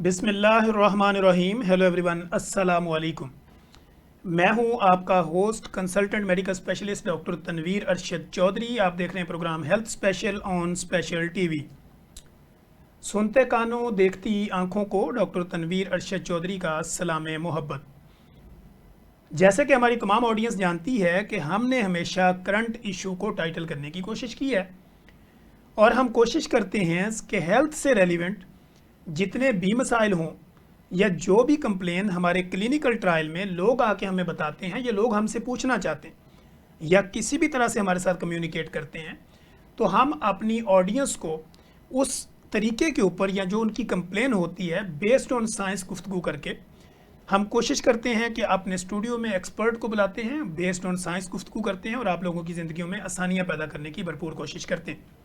बिस्मिल्लाहिर्रहमानिर्रहीम। Hello everyone, अस्सलाम वालेकुम। मैं हूं आपका host consultant medical specialist doctor Tanveer Arshad Chaudhary. आप देख रहे हैं programme health special on special TV. सुनते कानों देखती आंखों को डॉक्टर तनवीर अरशद चौधरी का सलाम मोहब्बत। जैसे कि हमारी तमाम ऑडियंस जानती है कि हमने हमेशा करंट इशू को टाइटल करने की कोशिश की है और हम कोशिश करते हैं कि हेल्थ से रेलिवेंट जितने भी मसाइल हों या जो भी कंप्लेन हमारे क्लिनिकल ट्रायल में लोग आके हमें बताते हैं या लोग हमसे पूछना चाहते हैं या किसी भी तरह से हमारे साथ कम्युनिकेट करते हैं, तो हम अपनी ऑडियंस को उस तरीके के ऊपर या जो उनकी कंप्लेन होती है बेस्ड ऑन साइंस गुफ्तगू करके हम कोशिश करते हैं कि अपने स्टूडियो में एक्सपर्ट को बुलाते हैं, बेस्ड ऑन साइंस गुफ्तगू करते हैं और आप लोगों की ज़िंदगियों में आसानियाँ पैदा करने की भरपूर कोशिश करते हैं।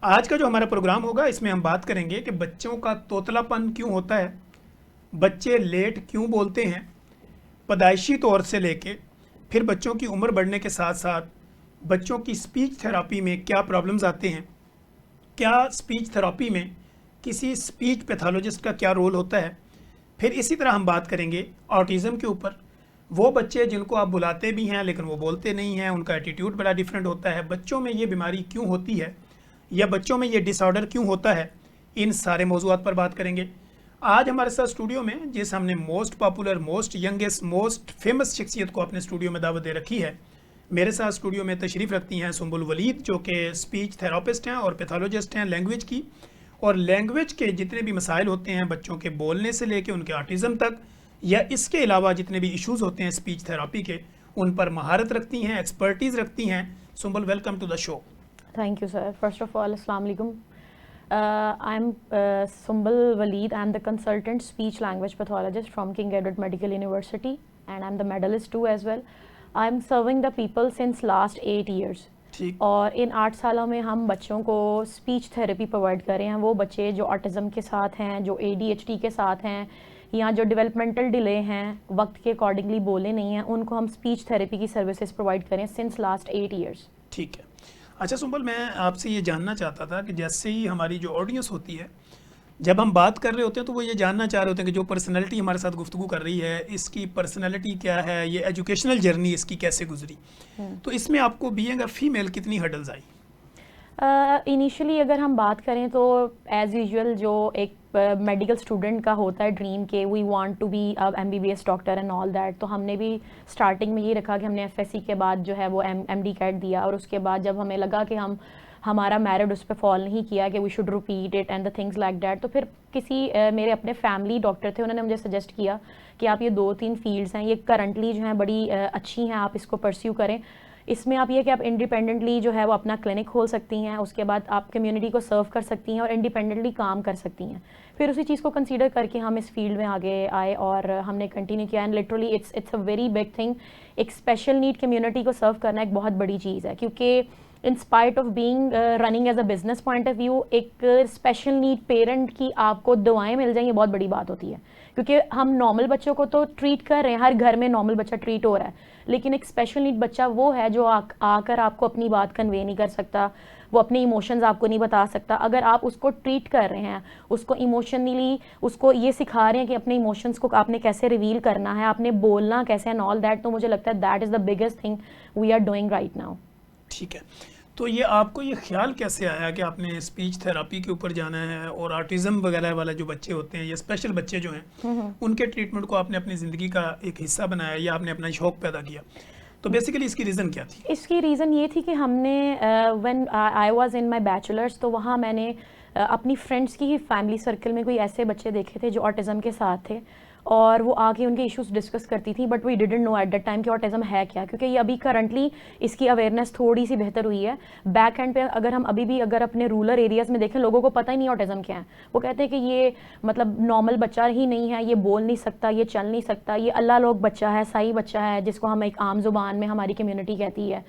आज का जो हमारा प्रोग्राम होगा इसमें हम बात करेंगे कि बच्चों का तोतलापन क्यों होता है, बच्चे लेट क्यों बोलते हैं, पैदाइशी तौर से लेके फिर बच्चों की उम्र बढ़ने के साथ साथ बच्चों की स्पीच थेरापी में क्या प्रॉब्लम्स आते हैं, क्या स्पीच थेरापी में किसी स्पीच पैथोलॉजिस्ट का क्या रोल होता है। फिर इसी तरह हम बात करेंगे ऑटिज़म के ऊपर, वो बच्चे जिनको आप बुलाते भी हैं लेकिन वो बोलते नहीं हैं, उनका एटीट्यूड बड़ा डिफरेंट होता है, बच्चों में ये बीमारी क्यों होती है या बच्चों में ये डिसऑर्डर क्यों होता है, इन सारे मौजूआत पर बात करेंगे। आज हमारे साथ स्टूडियो में जिस हमने most popular, most youngest, most famous शख्सियत को अपने स्टूडियो में दावत दे रखी है, मेरे साथ स्टूडियो में तशरीफ़ रखती हैं सुंबुल वलीद, जो कि स्पीच थेरापिस्ट हैं और पैथोलॉजिस्ट हैं लैंग्वेज की, और लैंग्वेज के जितने भी मसाइल होते हैं बच्चों के बोलने से लेके उनके ऑटिज़म तक या इसके अलावा जितने भी इश्यूज़ होते हैं स्पीच थेरापी के, उन पर महारत रखती हैं, एक्सपर्टीज़ रखती हैं। Sumbul, welcome to the show. Thank you, sir. First of all, Assalamu alaikum. I'm Sumbul Waleed. I'm the consultant speech language pathologist from King Edward Medical University, and I'm the medalist too as well. I'm serving the people since last 8 years. और इन 8 सालों में हम बच्चों को speech therapy provide कर रहे हैं। वो बच्चे जो ऑटिज़म के साथ हैं, जो ADHD के साथ हैं या जो डेवलपमेंटल डिले हैं, वक्त के अकॉर्डिंगली बोले नहीं हैं, उनको हम स्पीच थेरेपी की सर्विसेज प्रोवाइड करें सिंस लास्ट 8 ईयर्स। ठीक है। अच्छा सुंबल, मैं आपसे ये जानना चाहता था कि जैसे ही हमारी जो ऑडियंस होती है, जब हम बात कर रहे होते हैं तो वो ये जानना चाह रहे होते हैं कि जो पर्सनैलिटी हमारे साथ गुफ्तगू कर रही है इसकी पर्सनैलिटी क्या है, ये एजुकेशनल जर्नी इसकी कैसे गुजरी, तो इसमें आपको बीइंग अ फीमेल कितनी हर्डल्स आई? इनिशियली अगर हम बात करें तो एज़ यूजुअल जो एक मेडिकल स्टूडेंट का होता है ड्रीम के we want to be MBBS doctor and all that, तो हमने भी स्टार्टिंग में ये रखा कि हमने FSC के बाद जो है वो MD कैट दिया, और उसके बाद जब हमें लगा कि हमारा मेरिट उस पर फॉल नहीं किया कि we should repeat it and the things like that, तो फिर किसी मेरे अपने फैमिली डॉक्टर थे, उन्होंने मुझे सजेस्ट किया कि आप ये 2-3 फील्ड्स हैं, ये करंटली जो हैं बड़ी अच्छी हैं, आप इसको परस्यू करें। इसमें आप ये कि आप इंडिपेंडेंटली जो है वो अपना क्लिनिक खोल सकती हैं, उसके बाद आप कम्युनिटी को सर्व कर सकती हैं और इंडिपेंडेंटली काम कर सकती हैं। फिर उसी चीज़ को कंसीडर करके हम इस फील्ड में आगे आए और हमने कंटिन्यू किया, and literally it's a very big thing. एक स्पेशल नीड कम्युनिटी को सर्व करना एक बहुत बड़ी चीज़ है, क्योंकि in spite of being running as a business point of view, एक स्पेशल नीड पेरेंट की आपको दुआएं मिल जाएंगी, बहुत बड़ी बात होती है, क्योंकि हम नॉर्मल बच्चों को तो ट्रीट कर रहे हैं, हर घर में नॉर्मल बच्चा ट्रीट हो रहा है, लेकिन एक स्पेशल नीड बच्चा वो है जो आकर आपको अपनी बात कन्वे नहीं कर सकता, वो अपने इमोशंस आपको नहीं बता सकता। अगर आप उसको ट्रीट कर रहे हैं, उसको इमोशनली उसको ये सिखा रहे हैं कि अपने इमोशंस को आपने कैसे रिवील करना है, आपने बोलना कैसे एंड ऑल दैट, तो मुझे लगता है that is the biggest thing we are doing right now. ठीक है, तो ये आपको ये ख्याल कैसे आया कि आपने स्पीच थेरापी के ऊपर जाना है और ऑटिज़म वगैरह वाले जो बच्चे होते हैं या स्पेशल बच्चे जो हैं उनके ट्रीटमेंट को आपने अपनी ज़िंदगी का एक हिस्सा बनाया या आपने अपना शौक़ पैदा किया, तो बेसिकली इसकी रीज़न क्या थी? इसकी रीज़न ये थी कि हमने when I was in my bachelors, तो वहाँ मैंने अपनी फ्रेंड्स की ही फैमिली सर्कल में कोई ऐसे बच्चे देखे थे जो ऑटिज़म के साथ थे, और वो आके उनके इश्यूज डिस्कस करती थी, but we didn't know at that time कि ऑटिज़म है क्या, क्योंकि ये अभी करंटली इसकी अवेयरनेस थोड़ी सी बेहतर हुई है। बैक एंड पे अगर हम अभी भी अगर अपने रूरल एरियाज़ में देखें, लोगों को पता ही नहीं ऑटिज़म क्या है। वो कहते हैं कि ये मतलब नॉर्मल बच्चा ही नहीं है, ये बोल नहीं सकता, ये चल नहीं सकता, ये अल्लाह लोग बच्चा है, सही बच्चा है, जिसको हम एक आम जुबान में हमारी कम्युनिटी कहती है।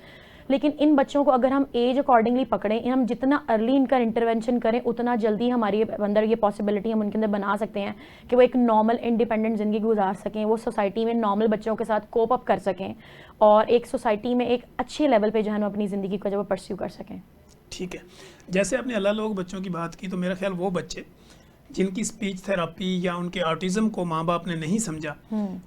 लेकिन इन बच्चों को अगर हम एज अकॉर्डिंगली पकड़ें, हम जितना अर्ली इनका इंटरवेंशन करें, उतना जल्दी हमारे अंदर ये पॉसिबिलिटी हम उनके अंदर बना सकते हैं कि वो एक नॉर्मल इंडिपेंडेंट ज़िंदगी गुजार सकें, वो सोसाइटी में नॉर्मल बच्चों के साथ कोप अप कर सकें और एक सोसाइटी में एक अच्छे लेवल पे जो है अपनी ज़िंदगी को जब वो परस्यू कर सकें। ठीक है, जैसे आपने अल्लाह लोग बच्चों की बात की, तो मेरा ख्याल वो बच्चे जिनकी स्पीच थेरेपी या उनके ऑटिज्म को माँ बाप ने नहीं समझा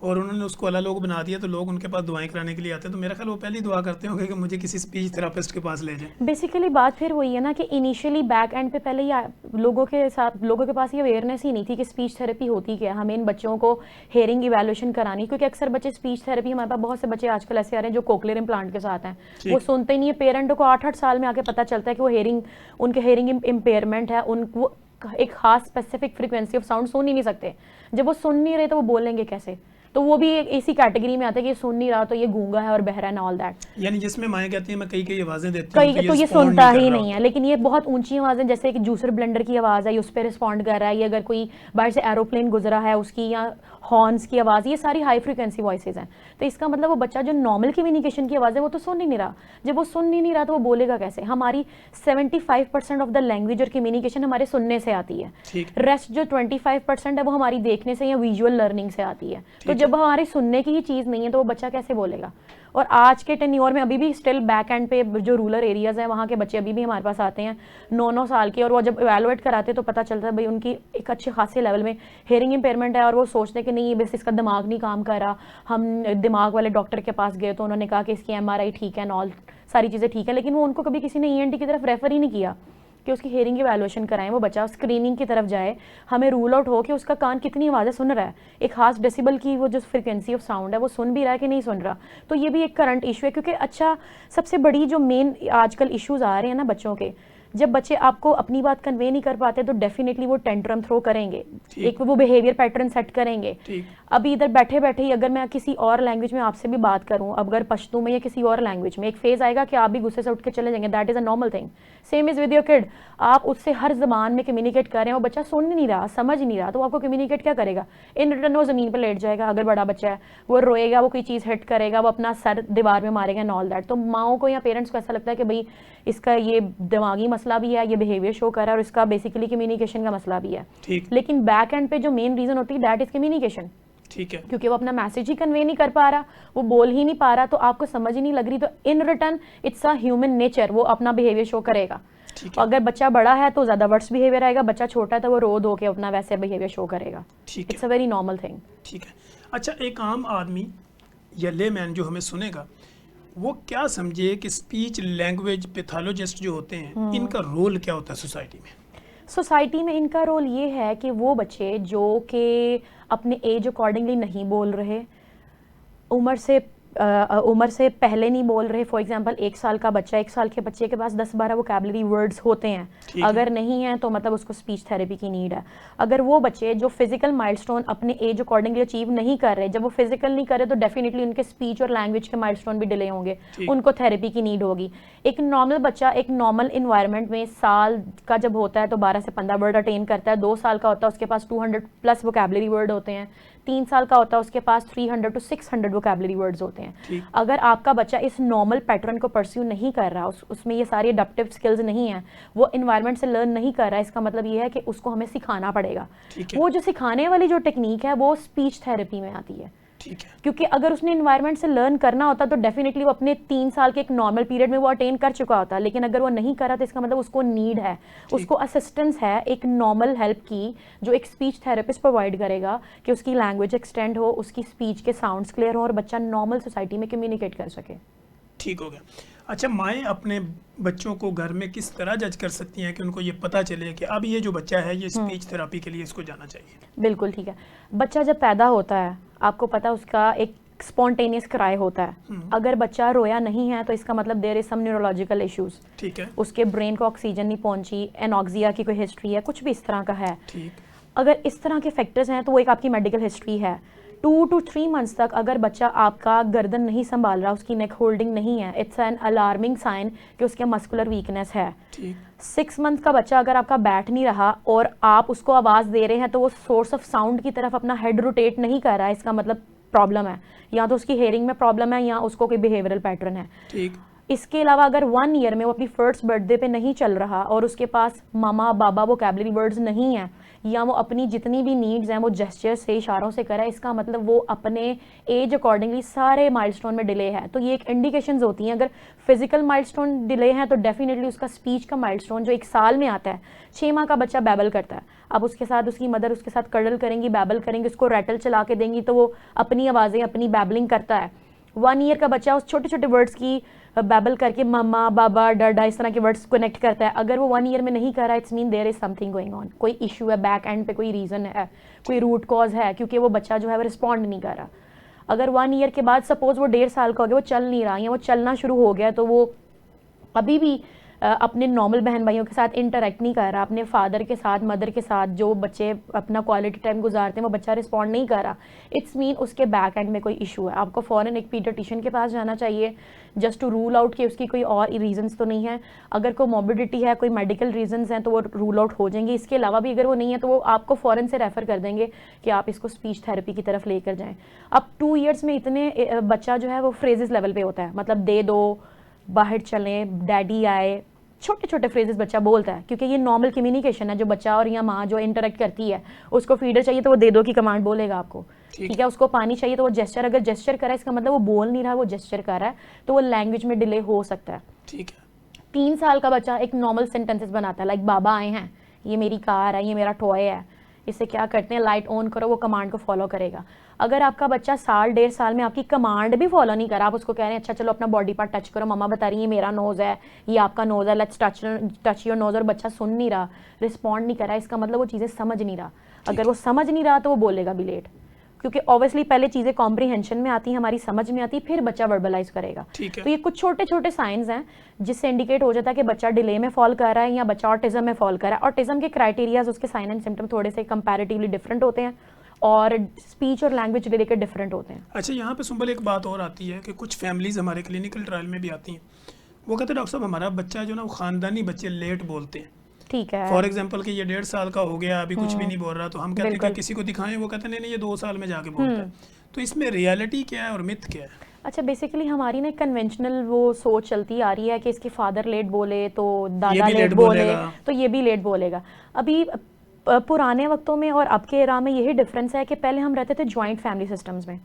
और उन्होंने उसको अला लोग बना दिया, तो लोग उनके पास दुआएं कराने के लिए आते हैं, तो मेरा ख्याल वो पहली दुआ करते होंगे कि मुझे किसी स्पीच थेरापिस्ट के पास ले जाए। बेसिकली बात फिर वही है ना कि इनिशियली बैक एंड पे पहले ये लोगों के पास ये अवेयरनेस ही नहीं थी कि स्पीच थेरेपी होती क्या है। हमें इन बच्चों को हेयरिंग इवैल्यूएशन करानी, क्योंकि अक्सर बच्चे स्पीच थेरेपी, हमारे पास बहुत से बच्चे आजकल ऐसे आ रहे हैं जो कोक्लियर इम्प्लांट के साथ हैं, वो सुनते ही नहीं है। पेरेंटों को 8-8 साल में आके पता चलता है कि वो उनके हेयरिंग इम्पेयरमेंट है, वो एक खास स्पेसिफिक फ्रीक्वेंसी ऑफ साउंड सुन ही नहीं सकते। जब वो सुन नहीं रहे तो वो बोलेंगे कैसे? तो वो भी एक इसी कैटेगरी में आता है कि ये सुन नहीं रहा तो ये गूंगा है और बहरा है, ऑल दैट। यानी जिसमें माएँ कहती हैं मैं कई आवाजें देती हूँ तो ये सुनता ही नहीं है। लेकिन ये बहुत ऊंची आवाजें, जैसे कि जूसर ब्लेंडर की आवाज़ है, उस पर रिस्पॉन्ड कर रहा है, या अगर कोई बाहर से एरोप्लेन गुजरा है उसकी, या हॉर्न्स की आवाज़, ये सारी हाई फ्रीक्वेंसी वॉइसेज हैं। तो इसका मतलब वो बच्चा जो नॉर्मल कम्युनिकेशन की आवाज़ है वो तो सुन ही नहीं रहा। जब वो सुन ही नहीं रहा तो वो बोलेगा कैसे? हमारी 75% ऑफ द लैंग्वेज और कम्युनिकेशन हमारे सुनने से आती है, रेस्ट जो 25% है वो हमारी देखने से या विजुअल लर्निंग से आती है। तो जब हमारे सुनने की ही चीज़ नहीं है तो वो बच्चा कैसे बोलेगा? और आज के टेन्योर में अभी भी स्टिल बैक एंड पे जो रूरल एरियाज़ हैं वहाँ के बच्चे अभी भी हमारे पास आते हैं 9-9 साल के, और वो जब इवैल्यूएट कराते तो पता चलता है भाई उनकी एक अच्छे खासे लेवल में हेयरिंग इम्पेयरमेंट है, और वो सोचते हैं कि नहीं बस इसका दिमाग नहीं काम कर रहा। हम दिमाग वाले डॉक्टर के पास गए तो उन्होंने कहा कि इसकी MRI ठीक है, नॉल सारी चीज़ें ठीक है, लेकिन वो उनको कभी किसी ने ENT की तरफ रेफर ही नहीं किया कि उसकी हेयरिंग इवैल्यूएशन कराएं, वो बच्चा स्क्रीनिंग की तरफ जाए, हमें रूल आउट हो कि उसका कान कितनी आवाज़ें सुन रहा है, एक खास डेसिबल की वो जो फ्रिक्वेंसी ऑफ साउंड है वो सुन भी रहा है कि नहीं सुन रहा। तो ये भी एक करंट इशू है, क्योंकि अच्छा सबसे बड़ी जो मेन आजकल इश्यूज आ रहे हैं ना बच्चों के, जब बच्चे आपको अपनी बात कन्वे नहीं कर पाते तो डेफिनेटली वो टेंट्रम थ्रो करेंगे, एक वो बिहेवियर पैटर्न सेट करेंगे। अभी इधर बैठे बैठे ही अगर मैं किसी और लैंग्वेज में आपसे भी बात करूं, अगर पश्तो में या किसी और लैंग्वेज में, एक फेज आएगा कि आप भी गुस्से से उठ के चले जाएंगे, that is a normal thing. Same is with your kid, आप उससे हर जबान में कम्युनिकेट कर रहे हैं, वो बच्चा सुन नहीं रहा, समझ नहीं रहा, तो आपको कम्युनिकेट क्या करेगा? इन रिटर्न वो जमीन पर लेट जाएगा, अगर बड़ा बच्चा है वो रोएगा, वो कोई चीज़ हिट करेगा, वो अपना सर दीवार में मारेगा एंड ऑल दैट। तो माओ को या पेरेंट्स को ऐसा लगता है कि भाई इसका ये दिमागी मसला भी है, ये बिहेवियर शो कर रहा है, और इसका बेसिकली कम्युनिकेशन का मसला भी है। लेकिन बैक एंड पे जो मेन रीजन होती है दैट इज कम्युनिकेशन, ठीक है, क्योंकि वो अपना मैसेज ही कन्वे नहीं कर पा रहा, वो बोल ही नहीं पा रहा, तो आपको समझ ही नहीं लग रही, तो in return it's a human nature, वो अपना बिहेवियर शो करेगा। अगर बच्चा बड़ा है तो ज्यादा वर्स बिहेवियर आएगा, बच्चा छोटा है तो वो रो धो के अपना वैसे बिहेवियर शो करेगा। It's a very normal thing. ठीक है। अच्छा, एक आम आदमी या लेमैन जो हमें सुनेगा वो क्या समझे कि स्पीच लैंग्वेज पैथोलॉजिस्ट जो होते हैं इनका रोल क्या होता है सोसाइटी में? सोसाइटी में इनका रोल ये है कि वो बच्चे जो कि अपने एज अकॉर्डिंगली नहीं बोल रहे, उम्र से पहले नहीं बोल रहे, फॉर एग्जांपल 1 साल का बच्चा, 1 साल के बच्चे के पास 10-12 वोकैबुलरी वर्ड्स होते हैं, अगर नहीं है तो मतलब उसको स्पीच थेरेपी की नीड है। अगर वो बच्चे जो फिजिकल माइलस्टोन अपने एज अकॉर्डिंगली अचीव नहीं कर रहे, जब वो फिजिकल नहीं कर रहे तो डेफिनेटली उनके स्पीच और लैंग्वेज के माइलस्टोन भी डिले होंगे, उनको थेरेपी की नीड होगी। एक नॉर्मल बच्चा एक नॉर्मल इन्वायरमेंट में साल का जब होता है तो 12 से 15 वर्ड अटेन करता है, 2 साल का होता है उसके पास 200+ वोकैबुलरी वर्ड होते हैं, 3 साल का होता है उसके पास 300 to 600 वोकैबुलरी वर्ड्स होते हैं। अगर आपका बच्चा इस नॉर्मल पैटर्न को परस्यू नहीं कर रहा, उसमें ये सारी अडैप्टिव स्किल्स नहीं है, वो इन्वायरमेंट से लर्न नहीं कर रहा है, इसका मतलब ये है कि उसको हमें सिखाना पड़ेगा। वो जो सिखाने वाली जो टेक्निक है वो स्पीच थेरेपी में आती है। क्योंकि अगर उसने इन्वायरमेंट से लर्न करना होता तो डेफिनेटली वो अपने 3 साल के एक नॉर्मल पीरियड में वो अटेन कर चुका होता, लेकिन अगर वो नहीं करा तो इसका मतलब उसको नीड है, उसको असिस्टेंस है एक नॉर्मल हेल्प की, जो एक स्पीच थेरेपिस्ट प्रोवाइड करेगा कि उसकी लैंग्वेज एक्सटेंड हो, उसकी स्पीच के साउंड्स क्लियर हो और बच्चा नॉर्मल सोसाइटी में कम्युनिकेट कर सके। ठीक हो गया। अच्छा, माएँ अपने बच्चों को घर में किस तरह जज कर सकती हैं कि उनको ये पता चले कि अब ये जो बच्चा है ये स्पीच थेरेपी के लिए इसको जाना चाहिए? बिल्कुल ठीक है। बच्चा जब पैदा होता है आपको पता है उसका एक स्पॉन्टेनियस क्राई होता है, अगर बच्चा रोया नहीं है तो इसका मतलब there is some neurological issues, ठीक है, उसके ब्रेन को ऑक्सीजन नहीं पहुंची, एनॉक्सिया की कोई हिस्ट्री है, कुछ भी इस तरह का है। ठीक। अगर इस तरह के फैक्टर्स हैं तो वो एक आपकी मेडिकल हिस्ट्री है। 2 to 3 मंथ्स तक अगर बच्चा आपका गर्दन नहीं संभाल रहा, उसकी नेक होल्डिंग नहीं है, इट्स एन अलार्मिंग साइन कि उसके मस्कुलर वीकनेस है। 6 मंथ का बच्चा अगर आपका बैठ नहीं रहा और आप उसको आवाज़ दे रहे हैं तो वो सोर्स ऑफ साउंड की तरफ अपना हेड रोटेट नहीं कर रहा है, इसका मतलब प्रॉब्लम है, या तो उसकी हेयरिंग में प्रॉब्लम है या उसको कोई बिहेवियरल पैटर्न है। ठीक। इसके अलावा अगर 1 ईयर में वो अपनी फर्स्ट बर्थडे पे नहीं चल रहा और उसके पास मामा बाबा वोकैबुलरी वर्ड्स नहीं है, या वो अपनी जितनी भी नीड्स हैं वो जेस्चर से, इशारों से करे, इसका मतलब वो अपने एज अकॉर्डिंगली सारे माइलस्टोन में डिले है। तो ये एक इंडिकेशंस होती हैं। अगर फिजिकल माइलस्टोन डिले है तो डेफिनेटली उसका स्पीच का माइलस्टोन जो 1 साल में आता है, 6 माह का बच्चा बैबल करता है, अब उसके साथ उसकी मदर उसके साथ कडल करेंगी, बैबल करेंगे, उसको रैटल चला के देंगी तो वो अपनी आवाज़ें अपनी बैबलिंग करता है। 1 ईयर का बच्चा उस छोटे छोटे वर्ड्स की बैबल करके मम्मा बाबा डाडा इस तरह के वर्ड्स कनेक्ट करता है। अगर वो 1 ईयर में नहीं कर रहा, it's mean there is something going on, कोई इशू है, बैक एंड पे कोई रीज़न है, कोई रूट कॉज है, क्योंकि वो बच्चा जो है वो रिस्पॉन्ड नहीं कर रहा। अगर 1 ईयर के बाद सपोज वो 1.5 साल का हो गया, वो चल नहीं रहा या वो चलना शुरू हो गया, तो वो अभी भी अपने नॉर्मल बहन भाइयों के साथ इंटरेक्ट नहीं कर रहा, अपने फादर के साथ मदर के साथ जो बच्चे अपना क्वालिटी टाइम गुजारते हैं वो बच्चा रिस्पॉन्ड नहीं कर रहा, इट्स मीन उसके बैक एंड में कोई इशू है। आपको फ़ौरन एक पीडियाट्रिशियन के पास जाना चाहिए जस्ट टू रूल आउट कि उसकी कोई और रीजंस तो नहीं है। अगर कोई मोबिडिटी है, कोई मेडिकल रीजंस हैं तो वो रूल आउट हो जाएंगे। इसके अलावा भी अगर वो नहीं है तो वो आपको फ़ौरन से रेफ़र कर देंगे कि आप इसको स्पीच थेरेपी की तरफ लेकर जाएँ। अब 2 ईयर्स में इतने बच्चा जो है वो फ्रेजेस लेवल पे होता है, मतलब दे दो, बाहर चलें, डैडी आए, छोटे छोटे फ्रेजेस बच्चा बोलता है, क्योंकि ये नॉर्मल कम्युनिकेशन है। जो बच्चा और या माँ जो इंटरेक्ट करती है, उसको फीडर चाहिए तो वो दे दो की कमांड बोलेगा आपको, ठीक है। उसको पानी चाहिए तो वो जेस्चर, अगर जेस्चर करा है इसका मतलब वो बोल नहीं रहा, वो जेस्चर कर रहा है, तो वो लैंग्वेज में डिले हो सकता है। ठीक है। 3 साल का बच्चा एक नॉर्मल सेंटेंसेस बनाता है, लाइक बाबा आए हैं, ये मेरी कार है, ये मेरा टॉय है, इससे क्या करते हैं, लाइट ऑन करो, वो कमांड को फॉलो करेगा। अगर आपका बच्चा 1.5 साल में आपकी कमांड भी फॉलो नहीं करा, आप उसको कह रहे हैं अच्छा चलो अपना बॉडी पार्ट टच करो, मम्मा बता रही है मेरा नोज़ है, ये आपका नोज़ है, लेट्स टच योर नोज़, और बच्चा सुन नहीं रहा, रिस्पॉन्ड नहीं कर रहा, इसका मतलब वो चीज़ें समझ नहीं रहा। अगर वो समझ नहीं रहा तो वो बोलेगा भी लेट, क्योंकि ऑब्वियसली पहले चीज़ें कॉम्प्रीहेंशन में आती हैं, हमारी समझ में आती है, फिर बच्चा वर्बलाइज करेगा। तो ये कुछ छोटे छोटे साइंस हैं जिससे इंडिकेट हो जाता है कि बच्चा डिले में फॉल कर रहा है या बच्चा ऑटिज्म में फॉल कर रहा है। ऑटिज्म के क्राइटेरियाज, उसके साइन एंड सिम्टम थोड़े से कंपैरेटिवली डिफरेंट होते हैं और स्पीच और लैंग्वेज रिलेटेड के डिफरेंट होते हैं। अच्छा, यहाँ पे सुंबल एक बात और आती है कि कुछ फैमिलीज हमारे क्लिनिकल ट्रायल में भी आती हैं, वो कहते हैं डॉक्टर साहब हमारा बच्चा जो ना वो ख़ानदानी बच्चे लेट बोलते हैं। ठीक है, फॉर एग्जांपल कि ये 1.5 साल का हो गया, अभी कुछ भी नहीं बोल रहा, तो हम कहते हैं कि किसी को दिखाएं, वो कहते हैं नहीं ये 2 साल में जाके बोलता है। तो इसमें रियलिटी क्या है और मिथ क्या है? अच्छा, बेसिकली हमारी ना कन्वेंशनल वो सोच चलती आ रही है कि इसके फादर लेट बोले तो दादा लेट बोले तो ये भी लेट बोलेगा। अभी पुराने वक्तों में और अब के एरा में यही डिफरेंस है कि पहले हम रहते थे जॉइंट फैमिली सिस्टम्स में,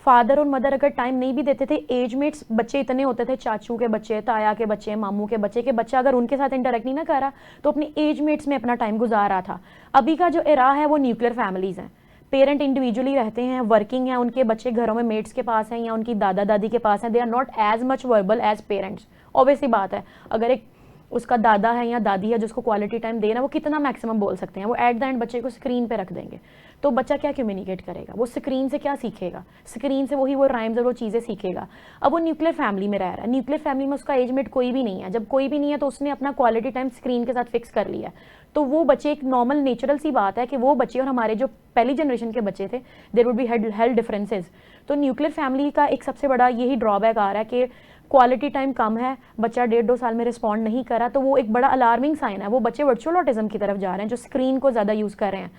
फादर और मदर अगर टाइम नहीं भी देते थे, एज मेट्स बच्चे इतने होते थे, चाचू के बच्चे, ताया के बच्चे, मामू के बच्चा अगर उनके साथ इंटरेक्ट नहीं ना कर रहा तो अपने एज मेट्स में अपना टाइम गुजार रहा था। अभी का जो एरा है वो न्यूक्लियर फैमिलीज हैं, पेरेंट इंडिविजुअली रहते हैं, वर्किंग हैं, उनके बच्चे घरों में मेट्स के पास हैं या उनकी दादा दादी के पास हैं, they are not as much verbal as parents. Obviously बात है, अगर एक उसका दादा है या दादी है जिसको क्वालिटी टाइम देना, वो कितना मैक्सिमम बोल सकते हैं, वो एट द एंड बच्चे को स्क्रीन पे रख देंगे, तो बच्चा क्या कम्युनिकेट करेगा, वो स्क्रीन से क्या सीखेगा, स्क्रीन से वही वो राइम्स और वो चीज़ें सीखेगा। अब वो न्यूक्लियर फैमिली में रह रहा है, न्यूक्लियर फैमिली में उसका एजमेट कोई भी नहीं है, जब कोई भी नहीं है तो उसने अपना क्वालिटी टाइम स्क्रीन के साथ फिक्स कर लिया, तो वो बच्चे, एक नॉर्मल नेचुरल सी बात है कि वो बच्चे और हमारे जो पहली जनरेशन के बच्चे थे, there would be health differences. तो न्यूक्लियर फैमिली का एक सबसे बड़ा यही ड्रॉबैक आ रहा है कि क्वालिटी टाइम कम है, बच्चा 1.5-2 साल में रिस्पॉन्ड नहीं करा, तो वो एक बड़ा अलार्मिंग साइन है, वो बच्चे वर्चुअल ऑटिज्म की तरफ जा रहे हैं जो स्क्रीन को ज़्यादा यूज़ कर रहे हैं।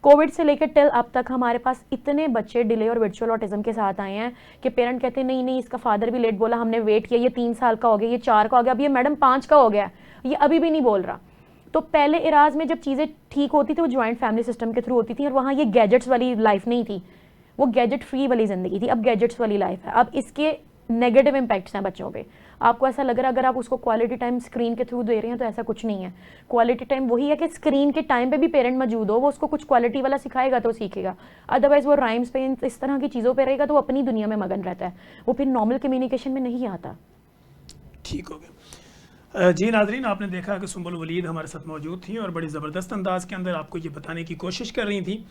कोविड से लेकर टिल अब तक हमारे पास इतने बच्चे डिले और वर्चुअल ऑटिज्म के साथ आए हैं कि पेरेंट कहते हैं नहीं इसका फादर भी लेट बोला, हमने वेट किया, ये 3 साल का हो गया, ये 4 का हो गया, अब ये मैडम 5 का हो गया, ये अभी भी नहीं बोल रहा। तो पहले इराज में जब चीज़ें ठीक होती थी वो ज्वाइंट फैमिली सिस्टम के थ्रू होती थी और वहाँ ये गैजेट्स वाली लाइफ नहीं थी, वो गैजेट फ्री वाली ज़िंदगी थी, अब गैजेट्स वाली लाइफ है। अब इसके नेगेटिव इम्पैक्ट्स हैं बच्चों पे। आपको ऐसा लग रहा है अगर आप उसको क्वालिटी टाइम स्क्रीन के थ्रू दे रहे हैं तो ऐसा कुछ नहीं है। क्वालिटी टाइम वही है कि स्क्रीन के टाइम पे भी पेरेंट मौजूद हो, वो उसको कुछ क्वालिटी वाला सिखाएगा तो सीखेगा, अदरवाइज वो राइम्स पे इस तरह की चीज़ों पे रहेगा तो वो अपनी दुनिया में मगन रहता है, वो फिर नॉर्मल कम्युनिकेशन में नहीं आता। ठीक हो गया जी। नाजरीन, आपने देखा कि सुंबल वलीद हमारे साथ मौजूद थी और बड़ी ज़बरदस्त अंदाज के अंदर आपको ये बताने की कोशिश कर रही थी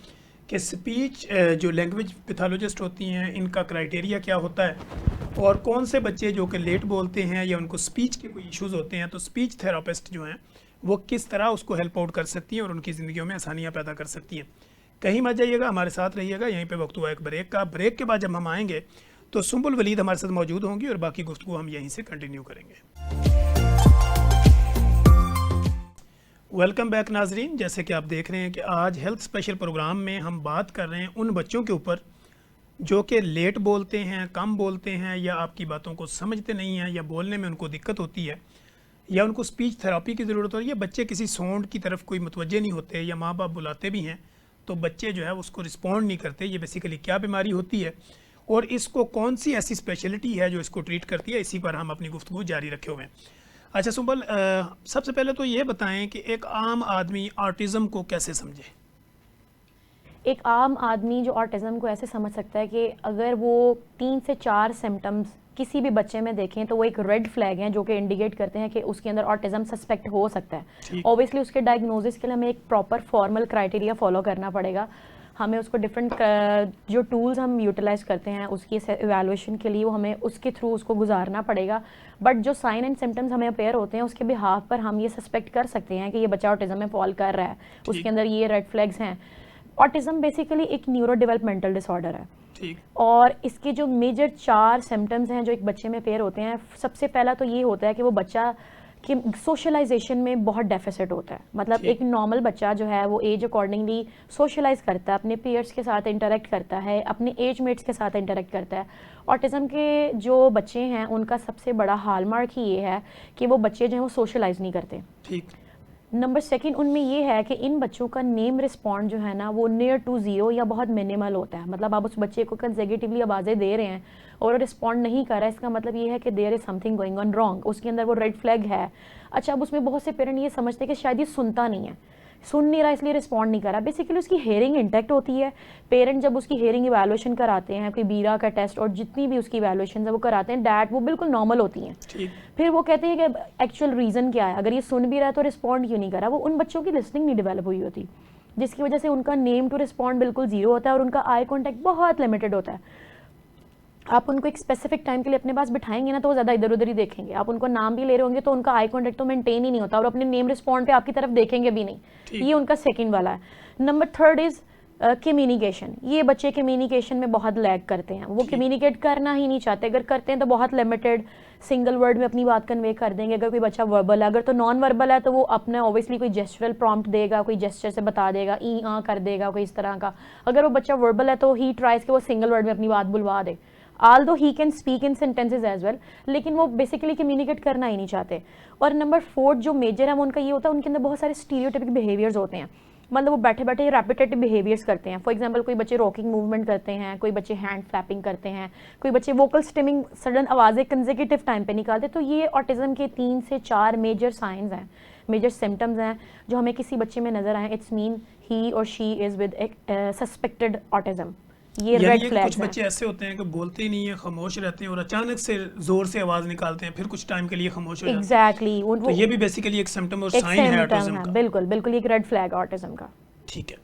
कि स्पीच जो लैंग्वेज पैथोलॉजिस्ट होती हैं इनका क्राइटेरिया क्या होता है और कौन से बच्चे जो कि लेट बोलते हैं या उनको स्पीच के कोई इश्यूज़ होते हैं तो स्पीच थेरापिस्ट जो हैं वो किस तरह उसको हेल्प आउट कर सकती हैं और उनकी ज़िंदगियों में आसानियाँ पैदा कर सकती हैं। कहीं मत जाइएगा, हमारे साथ रहिएगा। यहीं पे वक्त हुआ एक ब्रेक का। ब्रेक के बाद जब हम आएंगे तो सुंबुल वलीद हमारे साथ मौजूद होंगी और बाकी गुफ्तगू हम यहीं से कंटिन्यू करेंगे। वेलकम बैक नाजरीन। जैसे कि आप देख रहे हैं कि आज हेल्थ स्पेशल प्रोग्राम में हम बात कर रहे हैं उन बच्चों के ऊपर जो कि लेट बोलते हैं, कम बोलते हैं, या आपकी बातों को समझते नहीं हैं, या बोलने में उनको दिक्कत होती है, या उनको स्पीच थेरेपी की ज़रूरत होती है, या बच्चे किसी साउंड की तरफ कोई मुतवज्जे नहीं होते, या माँ बाप बुलाते भी हैं तो बच्चे जो है उसको रिस्पॉन्ड नहीं करते, ये बेसिकली क्या बीमारी होती है और इसको कौन सी ऐसी स्पेशलिटी है जो इसको ट्रीट करती है, इसी पर हम अपनी गुफ्तगू जारी रखे हुए हैं। अच्छा सुंबल, सबसे पहले तो ये बताएं कि एक आम आदमी ऑटिज़म को कैसे समझे? एक आम आदमी जो ऑटिज़म को ऐसे समझ सकता है कि अगर वो 3 से 4 सिम्टम्स किसी भी बच्चे में देखें तो वो एक रेड फ्लैग हैं जो कि इंडिकेट करते हैं कि उसके अंदर ऑटिज़म सस्पेक्ट हो सकता है। ऑब्वियसली उसके डायग्नोसिस के लिए हमें एक प्रॉपर फॉर्मल क्राइटेरिया फॉलो करना पड़ेगा। हमें उसको डिफरेंट जो टूल्स हम यूटिलाइज करते हैं उसकी इवैल्यूएशन के लिए वो हमें उसके थ्रू उसको गुजारना पड़ेगा। बट जो साइन एंड सिम्टम्स हमें अपेयर होते हैं उसके बिहाफ पर हम ये सस्पेक्ट कर सकते हैं कि ये बच्चा ऑटिज़म में फॉल कर रहा है, उसके अंदर ये रेड फ्लैग्स हैं। ऑटिज़म बेसिकली एक न्यूरो डेवलपमेंटल डिसऑर्डर है और इसके जो मेजर 4 सिम्टम्स हैं जो एक बच्चे में पेयर होते हैं, सबसे पहला तो ये होता है कि वो बच्चा कि सोशलाइजेशन में बहुत डेफिसिट होता है। मतलब एक नॉर्मल बच्चा जो है वो एज अकॉर्डिंगली सोशलाइज करता है, अपने पीयर्स के साथ इंटरेक्ट करता है, अपने एज मेट्स के साथ इंटरेक्ट करता है। ऑटिज़म के जो बच्चे हैं उनका सबसे बड़ा हॉलमार्क ही ये है कि वो बच्चे जो हैं वो सोशलाइज नहीं करते। ठीक। नंबर सेकंड उनमें ये है कि इन बच्चों का नेम रिस्पॉन्ड जो है ना वो नियर टू ज़ीरो या बहुत मिनिमल होता है। मतलब आप उस बच्चे को कंसेक्यूटिवली आवाज़ें दे रहे हैं और रिस्पॉन्ड नहीं कर रहा है, इसका मतलब ये है कि there is something going on wrong, उसके अंदर वो रेड फ्लैग है। अच्छा, अब उसमें बहुत से पेरेंट ये समझते हैं कि शायद ये सुनता नहीं है, सुन नहीं रहा इसलिए रिस्पॉन्ड नहीं कर रहा। बेसिकली उसकी हेयरिंग इंटैक्ट होती है। पेरेंट जब उसकी हेयरिंग इवैल्यूएशन कराते हैं, कोई बीरा का टेस्ट और जितनी भी उसकी इवैल्यूएशन है वो कराते हैं, डैट वो बिल्कुल नॉर्मल होती हैं। फिर वो कहते हैं कि एक्चुअल रीज़न क्या है, अगर ये सुन भी रहा है तो रिस्पॉन्ड क्यों नहीं कर रहा। वो उन बच्चों की लिसनिंग नहीं डेवलप हुई होती, जिसकी वजह से उनका नेम टू रिस्पॉन्ड बिल्कुल जीरो होता है और उनका आई कॉन्टैक्ट बहुत लिमिटेड होता है। आप उनको एक स्पेसिफिक टाइम के लिए अपने पास बिठाएंगे ना तो वो ज़्यादा इधर उधर ही देखेंगे। आप उनको नाम भी ले रहे होंगे तो उनका आई कॉन्टैक्ट तो मेंटेन ही नहीं होता और अपने नेम रिस्पॉन्ड पे आपकी तरफ देखेंगे भी नहीं। ये उनका सेकंड वाला है। Number third is communication. ये बच्चे कम्युनिकेशन में बहुत लैग करते हैं, वो कम्युनिकेट करना ही नहीं चाहते, अगर करते हैं तो बहुत लिमिटेड सिंगल वर्ड में अपनी बात कन्वे कर देंगे। अगर कोई बच्चा वर्बल है, अगर तो नॉन वर्बल है तो वो अपने ऑब्वियसली कोई जेस्चरल प्रॉम्प्ट देगा, कोई जेस्चर से बता देगा, ई आ कर देगा, कोई इस तरह का। अगर वो बच्चा वर्बल है तो ही ट्राइज के वो सिंगल वर्ड में अपनी बात बुलवा दे, although he can speak in sentences as well, लेकिन वो बेसिकली कम्युनिकेट करना ही नहीं चाहते। और नंबर फोर्थ जो मेजर है वो उनका ये होता है, उनके अंदर बहुत सारे स्टीरियोटाइपिक बिहेवियर्स होते हैं। मतलब वो बैठे बैठे रेपिटेटिव बिहेवियर्स करते हैं। फॉर एग्जांपल कोई बच्चे रॉकिंग मूवमेंट करते हैं, कोई बच्चे हैंड फ्लैपिंग करते हैं, कोई बच्चे वोकल स्टिमिंग सडन आवाज़ें कंसेक्यूटिव टाइम पे निकालते। तो ये ऑटिज़म के 3 से 4 मेजर साइंस हैं, मेजर सिम्टम्स हैं जो हमें किसी बच्चे में नजर आए। इट्स मीन ही और she is with suspected autism. ये रेड फ्लैग्स कुछ बच्चे ऐसे होते हैं कि बोलते ही नहीं है, खामोश रहते हैं और अचानक से जोर से आवाज निकालते हैं, फिर कुछ टाइम के लिए खामोश हो जाते हैं। एग्जैक्टली। तो ये भी बेसिकली एक सिम्टम और साइन है ऑटिज्म का। बिल्कुल बिल्कुल एक रेड फ्लैग ऑटिज्म का। ठीक है।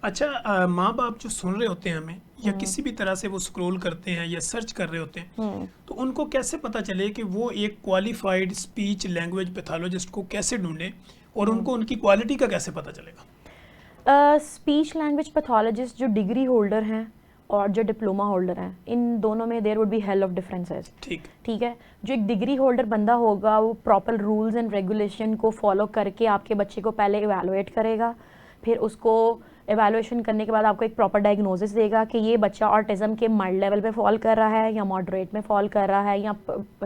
अच्छा, माँ बाप जो सुन रहे होते हैं हमें या किसी भी तरह से वो स्क्रॉल करते हैं या सर्च कर रहे होते हैं, तो उनको कैसे पता चले कि वो एक क्वालिफाइड स्पीच लैंग्वेज पैथोलॉजिस्ट को कैसे ढूंढे और उनको उनकी क्वालिटी का कैसे पता चलेगा? स्पीच लैंग्वेज पैथोलॉजिस्ट जो डिग्री होल्डर हैं और जो डिप्लोमा होल्डर हैं, इन दोनों में there would be hell of differences. ठीक है। जो एक डिग्री होल्डर बंदा होगा वो प्रॉपर रूल्स एंड रेगुलेशन को फॉलो करके आपके बच्चे को पहले इवैल्यूएट करेगा, फिर उसको एवेलुएशन करने के बाद आपको एक प्रॉपर डायग्नोसिस देगा कि ये बच्चा ऑटिज्म के माइल्ड लेवल पे फॉल कर रहा है या मॉडरेट में फॉल कर रहा है या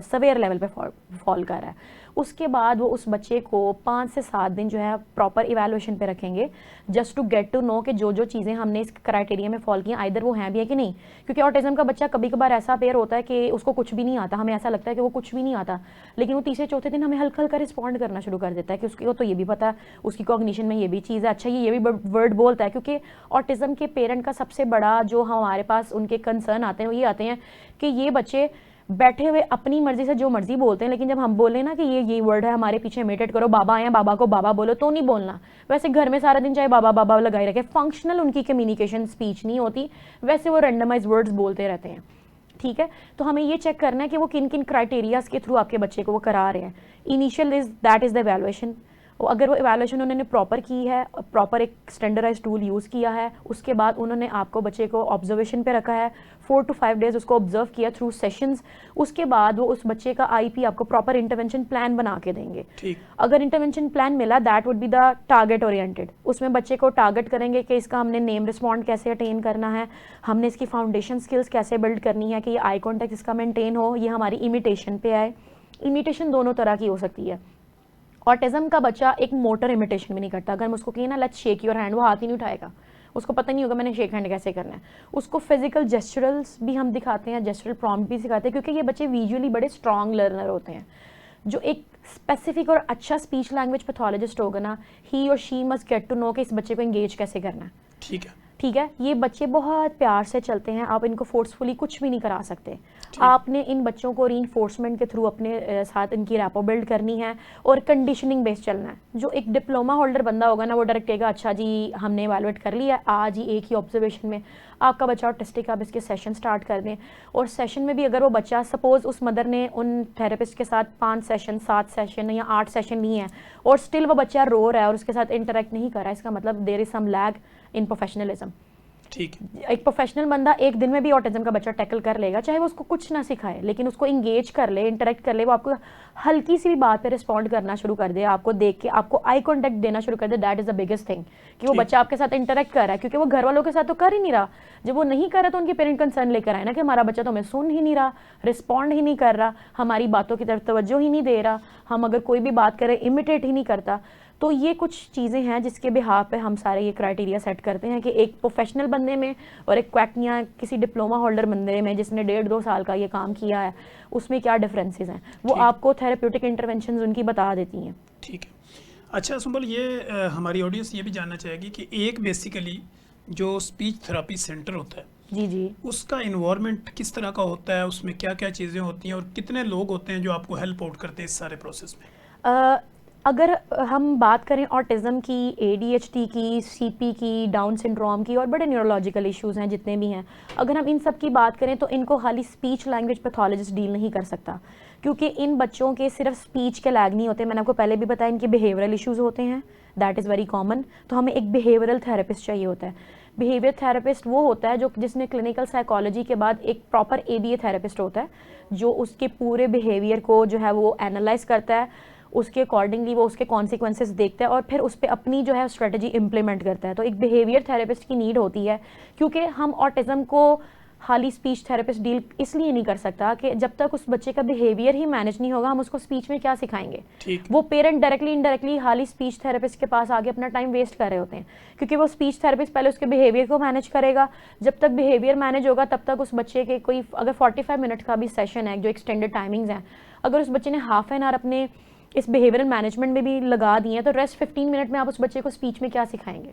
सवेयर लेवल पे फॉल कर रहा है। उसके बाद वो उस बच्चे को 5 से 7 दिन जो है प्रॉपर इवैल्यूएशन पे रखेंगे, just to get to know कि जो जो चीज़ें हमने इस क्राइटेरिया में फॉल की आइदर वो हैं भी है कि नहीं। क्योंकि ऑटिज्म का बच्चा कभी कभार ऐसा पेयर होता है कि उसको कुछ भी नहीं आता, हमें ऐसा लगता है कि वो कुछ भी नहीं आता, लेकिन वो तीसरे चौथे दिन हमें हल्का हल्का रिस्पॉन्ड करना शुरू कर देता है कि उसको तो ये भी पता है, उसकी कॉग्निशन में ये भी चीज़ है, अच्छा ये भी वर्ड बोलता है। क्योंकि ऑटिज्म के पेरेंट का सबसे बड़ा जो हमारे पास उनके कंसर्न आते हैं वो ये आते हैं कि ये बच्चे बैठे हुए अपनी मर्जी से जो मर्जी बोलते हैं, लेकिन जब हम बोले ना कि ये वर्ड है हमारे पीछे इमिटेट करो, बाबा आए बाबा को बाबा बोलो, तो नहीं बोलना। वैसे घर में सारा दिन चाहे बाबा बाबा लगाए रखे, फंक्शनल उनकी कम्युनिकेशन स्पीच नहीं होती, वैसे वो रैंडमाइज वर्ड्स बोलते रहते हैं। ठीक है। तो हमें ये चेक करना है कि वो किन किन क्राइटेरियाज के थ्रू आपके बच्चे को वो करा रहे हैं। Initial is that is the evaluation. वो अगर वो इवैल्यूएशन उन्होंने प्रॉपर की है, प्रॉपर एक स्टैंडर्डाइज टूल यूज़ किया है, उसके बाद उन्होंने आपको बच्चे को ऑब्जर्वेशन पे रखा है, 4 to 5 डेज उसको ऑब्जर्व किया थ्रू सेशंस, उसके बाद वो उस बच्चे का आईपी आपको प्रॉपर इंटरवेंशन प्लान बना के देंगे। ठीक। अगर इंटरवेंशन प्लान मिला, that would be the target oriented. उसमें बच्चे को टारगेट करेंगे कि इसका हमने नेम रिस्पॉन्ड कैसे अटेन करना है, हमने इसकी फाउंडेशन स्किल्स कैसे बिल्ड करनी है कि ये आई कॉन्टेक्ट इसका मेंटेन हो, ये हमारी इमिटेशन पे आए। इमिटेशन दोनों तरह की हो सकती है। ऑटिज्म का बच्चा एक मोटर इमिटेशन भी नहीं करता। अगर हम उसको कहें ना लेट्स शेक योर हैंड, वो हाथ ही नहीं उठाएगा, उसको पता नहीं होगा मैंने शेक हैंड कैसे करना है। उसको फिजिकल जेस्चरल्स भी हम दिखाते हैं, जेस्चरल प्रॉम्प्ट भी सिखाते हैं, क्योंकि ये बच्चे विजुअली बड़े स्ट्रॉन्ग लर्नर होते हैं। जो एक स्पेसिफिक और अच्छा स्पीच लैंग्वेज पैथोलॉजिस्ट होगा ना, ही और she must get to know कि इस बच्चे को एंगेज कैसे करना है। ठीक है। ठीक है, ये बच्चे बहुत प्यार से चलते हैं, आप इनको फोर्सफुली कुछ भी नहीं करा सकते। आपने इन बच्चों को रीइंफोर्समेंट के थ्रू अपने साथ इनकी रैपो बिल्ड करनी है और कंडीशनिंग बेस्ड चलना है। जो एक डिप्लोमा होल्डर बंदा होगा ना, वो डायरेक्ट कहेगा अच्छा जी हमने इवैल्यूएट कर लिया आज ही एक ही ऑब्जर्वेशन में आपका बच्चा ऑटिस्टिक, आप इसके सेशन स्टार्ट कर दें। और सेशन में भी अगर वो बच्चा, सपोज उस मदर ने उन थेरेपिस्ट के साथ 5 सेशन 7 सेशन या 8 सेशन लिए हैं और स्टिल वो बच्चा रो रहा है और उसके साथ इंटरेक्ट नहीं कर रहा है, इसका मतलब there is some lag in professionalism. ठीक है। एक प्रोफेशनल बंदा एक दिन में भी ऑटिज्म का बच्चा टैकल कर लेगा, चाहे वो उसको कुछ ना सिखाए, लेकिन उसको इंगेज कर ले, इंटरेक्ट कर ले, वो आपको हल्की सी भी बात पे रिस्पॉन्ड करना शुरू कर दे, आपको देख के आपको आई कॉन्टेक्ट देना शुरू कर दे। That is the biggest thing कि वो बच्चा आपके साथ इंटरेक्ट कर रहा है, क्योंकि वो घर वालों के साथ तो कर ही नहीं रहा। जब वो नहीं कर रहा तो उनके पेरेंट कंसर्न लेकर आए ना कि हमारा बच्चा तो हमें सुन ही नहीं रहा, रिस्पॉन्ड ही नहीं कर रहा, हमारी बातों की तरफ तवज्जो ही नहीं दे रहा, हम अगर कोई भी बात करें इमिटेट ही नहीं करता। तो ये कुछ चीज़ें हैं जिसके बिहाफ पे हम सारे ये क्राइटेरिया सेट करते हैं कि एक प्रोफेशनल बंदे में और एक क्वैक या किसी डिप्लोमा होल्डर बंदे में जिसने 1.5-2 साल का ये काम किया है, उसमें क्या डिफरेंसेस हैं, वो आपको थेरेप्यूटिक इंटरवेंशंस उनकी बता देती हैं। ठीक है। अच्छा सुंबल, ये हमारी ऑडियंस ये भी जानना चाहेगी कि एक बेसिकली जो स्पीच थेरेपी सेंटर होता है, जी जी, उसका इन्वायरमेंट किस तरह का होता है, उसमें क्या क्या चीज़ें होती हैं और कितने लोग होते हैं जो आपको हेल्प आउट करते हैं इस सारे प्रोसेस में? अगर हम बात करें ऑटिज्म की, ADHD की, CP की, डाउन सिंड्रोम की और बड़े न्यूरोलॉजिकल इश्यूज़ हैं जितने भी हैं, अगर हम इन सब की बात करें तो इनको खाली स्पीच लैंग्वेज पैथोलॉजिस्ट डील नहीं कर सकता, क्योंकि इन बच्चों के सिर्फ स्पीच के लैग नहीं होते। मैंने आपको पहले भी बताया इनके बिहेवियरल इश्यूज़ होते हैं, दैट इज़ वेरी कॉमन। तो हमें एक बिहेवियरल थेरेपिस्ट चाहिए होता है। बिहेवियर थेरेपिस्ट वो होता है जो जिसने क्लिनिकल साइकोलॉजी के बाद एक प्रॉपर ABA थेरेपिस्ट होता है, जो उसके पूरे बिहेवियर को जो है वो एनालाइज करता है, उसके अकॉर्डिंगली वो उसके कॉन्सिक्वेंसेस देखता है और फिर उस पर अपनी जो है स्ट्रेटजी इंप्लीमेंट करता है। तो एक बिहेवियर थेरेपिस्ट की नीड होती है, क्योंकि हम ऑटिज्म को खाली स्पीच थेरेपिस्ट डील इसलिए नहीं कर सकता कि जब तक उस बच्चे का बिहेवियर ही मैनेज नहीं होगा, हम उसको स्पीच में क्या सिखाएंगे। वो पेरेंट डायरेक्टली इनडायरेक्टली खाली स्पीच थेरेपिस्ट के पास आगे अपना टाइम वेस्ट कर रहे होते हैं, क्योंकि वो स्पीच थेरेपिस्ट पहले उसके बिहेवियर को मैनेज करेगा। जब तक बिहेवियर मैनेज होगा तब तक उस बच्चे के कोई अगर 45 मिनट का भी सेशन है, जो एक्सटेंडेड टाइमिंग्स हैं, अगर उस बच्चे ने हाफ एन आवर अपने इस बिहेवियरल मैनेजमेंट में भी लगा दिए हैं, तो रेस्ट 15 मिनट में आप उस बच्चे को स्पीच में क्या सिखाएंगे।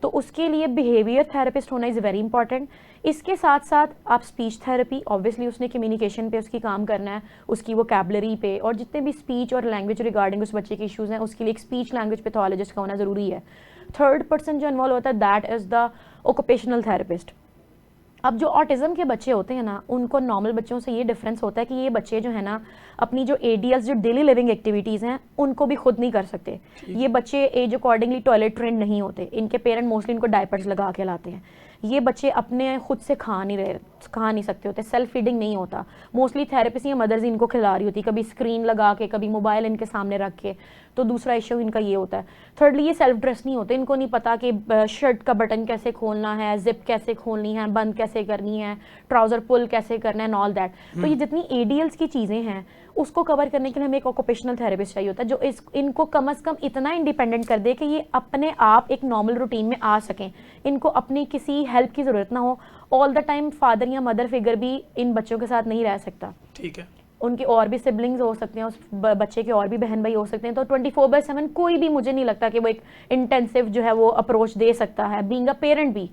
तो उसके लिए बिहेवियर थेरेपिस्ट होना इज़ वेरी इंपॉर्टेंट। इसके साथ साथ आप स्पीच थेरेपी, ऑब्वियसली उसने कम्युनिकेशन पे उसकी काम करना है, उसकी वोकैबुलरी पे, और जितने भी स्पीच और लैंग्वेज रिगार्डिंग उस बच्चे के इश्यूज़ हैं, उसके लिए एक स्पीच लैंग्वेज पैथोलॉजिस्ट का होना ज़रूरी है। थर्ड पर्सन जो इन्वॉल्व होता है that is the occupational therapist. अब जो ऑटिज्म के बच्चे होते हैं ना, उनको नॉर्मल बच्चों से ये डिफरेंस होता है कि ये बच्चे जो है ना, अपनी जो ADLs जो डेली लिविंग एक्टिविटीज़ हैं उनको भी खुद नहीं कर सकते। ये बच्चे एज अकॉर्डिंगली टॉयलेट ट्रेंड नहीं होते, इनके पेरेंट मोस्टली इनको डायपर्स लगा के लाते हैं। ये बच्चे अपने खुद से खा नहीं सकते होते, सेल्फ फीडिंग नहीं होता। मोस्टली थेरेपिस्ट या मदर्स इनको खिला रही होती, कभी स्क्रीन लगा के, कभी मोबाइल इनके सामने रख के। तो दूसरा इशू इनका ये होता है। थर्डली, ये सेल्फ ड्रेस नहीं होते, इनको नहीं पता कि शर्ट का बटन कैसे खोलना है, जिप कैसे खोलनी है, बंद कैसे करनी है, ट्राउज़र पुल कैसे करना है, ऑल दैट। तो ये जितनी ADLs की चीज़ें हैं उसको कवर करने के लिए हमें एक ऑक्यूपेशनल थेरेपिस्ट चाहिए होता है, जो इनको कम से कम इतना इंडिपेंडेंट कर दे कि ये अपने आप एक नॉर्मल रूटीन में आ सकें, इनको अपनी किसी हेल्प की ज़रूरत ना हो। ऑल द टाइम फादर या मदर फिगर भी इन बच्चों के साथ नहीं रह सकता। ठीक है। उनके और भी सिबलिंग्स हो सकते हैं, उस बच्चे के और भी बहन भाई हो सकते हैं। तो 24/7 कोई भी, मुझे नहीं लगता कि वो एक इंटेंसिव जो है वो अप्रोच दे सकता है, बीइंग अ पेरेंट भी।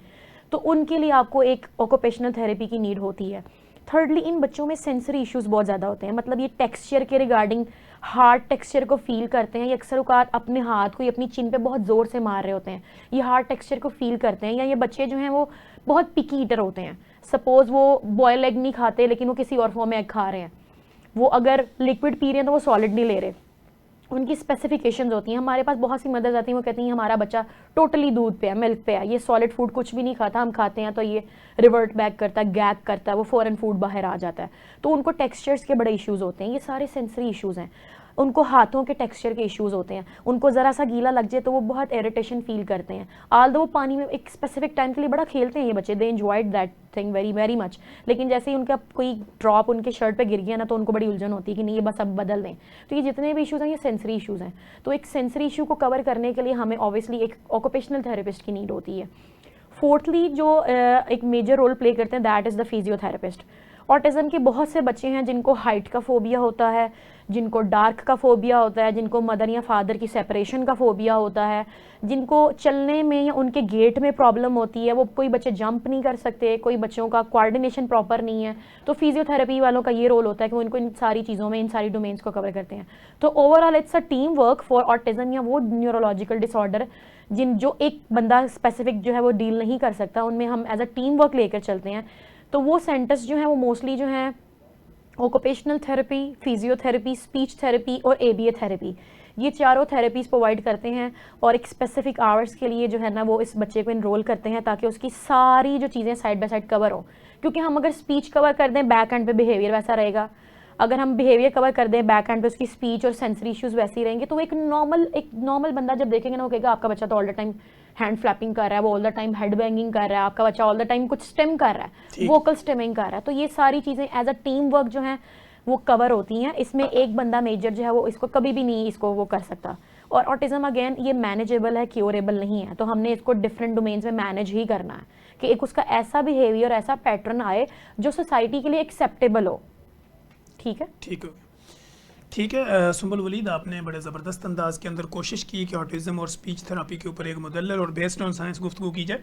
तो उनके लिए आपको एक ऑक्यूपेशनल थेरेपी की नीड होती है। थर्डली, इन बच्चों में सेंसरी इश्यूज बहुत ज़्यादा होते हैं, मतलब ये टेक्सचर के रिगार्डिंग हार्ड टेक्सचर को फील करते हैं। ये अक्सर औकात अपने हाथ को अपनी चिन पे बहुत ज़ोर से मार रहे होते हैं, ये हार्ड टेक्सचर को फील करते हैं। या ये बच्चे जो हैं वो बहुत पिकी ईटर होते हैं। सपोज वो बॉयल एग नहीं खाते लेकिन वो किसी और फॉर्म में एग खा रहे हैं, वो अगर लिक्विड पी रहे हैं तो वो सॉलिड नहीं ले रहे। उनकी स्पेसिफिकेशंस होती हैं। हमारे पास बहुत सी मदर्स आती हैं, वो कहती हैं हमारा बच्चा टोटली दूध पे है, मिल्क पे है, ये सॉलिड फूड कुछ भी नहीं खाता, हम खाते हैं तो ये रिवर्ट बैक करता है, गैग करता है, वो फॉरेन फूड बाहर आ जाता है। तो उनको टेक्सचर्स के बड़े इश्यूज़ होते हैं, ये सारे सेंसरी इश्यूज़ हैं। उनको हाथों के टेक्सचर के इश्यूज़ होते हैं, उनको ज़रा सा गीला लग जाए तो वो बहुत इरिटेशन फील करते हैं। आल्दो वो पानी में एक स्पेसिफिक टाइम के लिए बड़ा खेलते हैं ये बच्चे, they enjoyed that thing very very much, लेकिन जैसे ही उनका कोई ड्रॉप उनके शर्ट पे गिर गया ना तो उनको बड़ी उलझन होती है कि नहीं ये बस अब बदल दें। तो ये जितने भी इश्यूज़ हैं ये सेंसरी इश्यूज़ हैं। तो एक सेंसरी इशू को कवर करने के लिए हमें ऑब्वियसली एक ऑक्यूपेशनल थेरेपिस्ट की नीड होती है। फोर्थली जो एक मेजर रोल प्ले करते हैं that is the physiotherapist. Autism के बहुत से बच्चे हैं जिनको हाइट का फोबिया होता है, जिनको डार्क का फोबिया होता है, जिनको मदर या फादर की सेपरेशन का फोबिया होता है, जिनको चलने में या उनके गेट में प्रॉब्लम होती है, वो कोई बच्चे जंप नहीं कर सकते, कोई बच्चों का कोऑर्डिनेशन प्रॉपर नहीं है। तो फिजियोथेरेपी वालों का ये रोल होता है कि वो इनको इन सारी चीज़ों में इन सारी डोमेन्स को कवर करते हैं। तो overall it's a team work for autism या वो न्यूरोलॉजिकल डिसऑर्डर जो एक बंदा स्पेसिफिक जो है वो डील नहीं कर सकता, उनमें हम एज अ टीम वर्क लेकर चलते हैं। तो वो सेंटर्स जो हैं वो मोस्टली जो हैं occupational therapy, physiotherapy, speech therapy और ABA थेरेपी, ये चारों थेरेपीज़ प्रोवाइड करते हैं और एक स्पेसिफिक आवर्स के लिए जो है ना वो इस बच्चे को इनरोल करते हैं ताकि उसकी सारी जो चीज़ें साइड बाय साइड कवर हो। क्योंकि हम अगर स्पीच कवर कर दें बैक एंड पे बिहेवियर वैसा रहेगा, अगर हम बिहेवियर कवर कर दें बैक एंड पे उसकी स्पीच और सेंसरी इश्यूज़ वैसे ही रहेंगे। तो एक नॉर्मल बंदा जब देखेंगे ना वो कहेगा आपका बच्चा तो all the time hand flapping कर रहा है, वो all the time head banging कर रहा है, आपका बच्चा ऑल द टाइम कुछ स्टेम कर रहा है, वोकल स्टेमिंग कर रहा है। तो ये सारी चीज़ें एज अ टीम वर्क जो है वो कवर होती हैं। इसमें एक बंदा मेजर जो है वो इसको कभी भी नहीं इसको वो कर सकता। और ऑटिज़म अगेन ये मैनेजेबल है, क्योरेबल नहीं है। तो हमने इसको डिफरेंट डोमेन्स में मैनेज ही करना है कि एक उसका ऐसा बिहेवियर, ऐसा पैटर्न आए जो सोसाइटी के लिए एक्सेप्टेबल हो। ठीक है, ठीक है। सुंबुल वलीद, आपने बड़े ज़बरदस्त अंदाज के अंदर कोशिश की कि ऑटिज़म और स्पीच थेरेपी के ऊपर एक मुदल्लल और बेस्ड ऑन साइंस गुफ्तगू की जाए।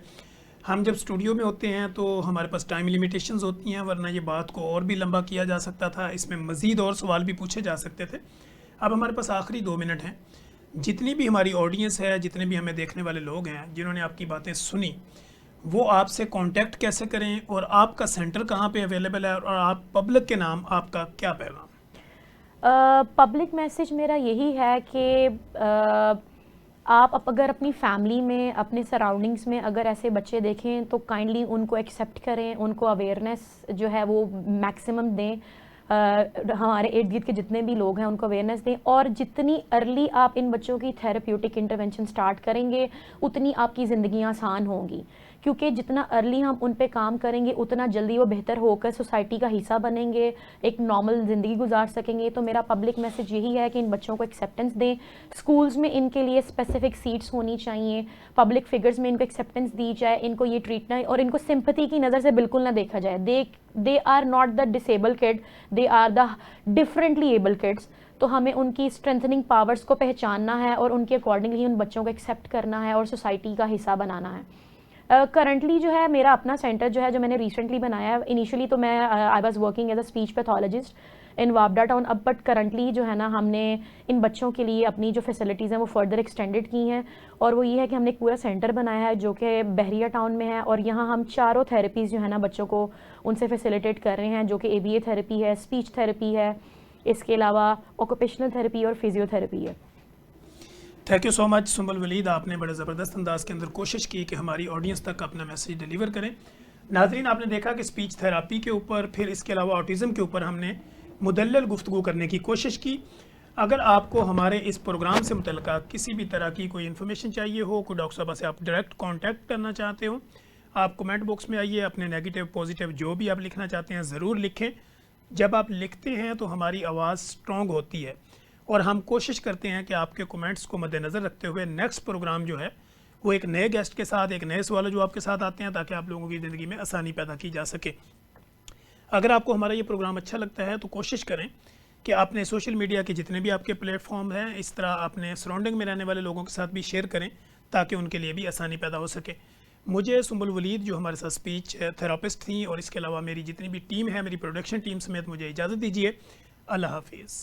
हम जब स्टूडियो में होते हैं तो हमारे पास टाइम लिमिटेशंस होती हैं, वरना ये बात को और भी लंबा किया जा सकता था, इसमें मज़ीद और सवाल भी पूछे जा सकते थे। अब हमारे पास आखिरी 2 मिनट हैं। जितनी भी हमारी ऑडियंस है, जितने भी हमें देखने वाले लोग हैं जिन्होंने आपकी बातें सुनी, वो आपसे कांटेक्ट कैसे करें और आपका सेंटर कहाँ पे अवेलेबल है और आप पब्लिक के नाम आपका क्या पैगाम? पब्लिक मैसेज मेरा यही है कि आप अगर अपनी फैमिली में, अपने सराउंडिंग्स में अगर ऐसे बच्चे देखें तो काइंडली उनको एक्सेप्ट करें, उनको अवेयरनेस जो है वो मैक्सिमम दें। हमारे इर्द गिर्द के जितने भी लोग हैं उनको अवेयरनेस दें, और जितनी अर्ली आप इन बच्चों की थेरेप्यूटिक इंटरवेंशन स्टार्ट करेंगे उतनी आपकी ज़िंदगी आसान होंगी। क्योंकि जितना अर्ली हम उन पे काम करेंगे उतना जल्दी वो बेहतर होकर सोसाइटी का हिस्सा बनेंगे, एक नॉर्मल ज़िंदगी गुजार सकेंगे। तो मेरा पब्लिक मैसेज यही है कि इन बच्चों को एक्सेप्टेंस दें। स्कूल्स में इनके लिए स्पेसिफिक सीट्स होनी चाहिए, पब्लिक फिगर्स में इनको एक्सेप्टेंस दी जाए, इनको ये ट्रीटमेंट और इनको सिंपैथी की नज़र से बिल्कुल ना देखा जाए। They are not the disable kid, they are the differently able kids. तो हमें उनकी स्ट्रेंथनिंग पावर्स को पहचानना है और उनके अकॉर्डिंगली उन बच्चों को एक्सेप्ट करना है और सोसाइटी का हिस्सा बनाना है। करंटली जो है मेरा अपना सेंटर जो है जो मैंने रिसेंटली बनाया है, इनिशियली तो मैं I was working as a speech pathologist in Wapda Town, अब बट करंटली जो है ना हमने इन बच्चों के लिए अपनी जो फैसिलिटीज़ हैं वो फर्दर एक्सटेंडेड की हैं। और वो ये है कि हमने एक पूरा सेंटर बनाया है जो कि बहरिया टाउन में है, और यहाँ हम चारों थेरेपीज़ जो है ना बच्चों को उनसे फैसिलिटेट कर रहे हैं, जो कि ABA थेरेपी है, स्पीच थेरेपी है, इसके अलावा ऑक्यूपेशनल थेरेपी और फिजियोथेरेपी है। Thank you so much Sumbul Waleed, आपने बड़े ज़बरदस्त अंदाज के अंदर कोशिश की कि हमारी ऑडियंस तक अपना मैसेज डिलीवर करें। नाज़रीन, आपने देखा कि स्पीच थेरेपी के ऊपर, फिर इसके अलावा ऑटिज़म के ऊपर हमने मुदल्लल गुफ्तगू करने की कोशिश की। अगर आपको हमारे इस प्रोग्राम से मुतल्लिक़ किसी भी तरह की कोई इन्फॉर्मेशन चाहिए हो, कोई डॉक्टर साहब से आप डायरेक्ट कॉन्टैक्ट करना चाहते हो, आप कमेंट बॉक्स में आइए, अपने नेगेटिव पॉजिटिव जो भी आप लिखना चाहते हैं ज़रूर लिखें। जब आप लिखते हैं तो हमारी आवाज़ स्ट्रॉन्ग होती है और हम कोशिश करते हैं कि आपके कमेंट्स को मद्देनज़र रखते हुए नेक्स्ट प्रोग्राम जो है वो एक नए गेस्ट के साथ, एक नए सवाल जो आपके साथ आते हैं, ताकि आप लोगों की ज़िंदगी में आसानी पैदा की जा सके। अगर आपको हमारा ये प्रोग्राम अच्छा लगता है तो कोशिश करें कि आपने सोशल मीडिया के जितने भी आपके प्लेटफॉर्म हैं, इस तरह अपने सराउंडिंग में रहने वाले लोगों के साथ भी शेयर करें ताकि उनके लिए भी आसानी पैदा हो सके। मुझे सुंबुल वलीद जो हमारे साथ स्पीच थेरेपिस्ट थी, और इसके अलावा मेरी जितनी भी टीम है, मेरी प्रोडक्शन टीम समेत, मुझे इजाज़त दीजिए। अल्लाह हाफिज़।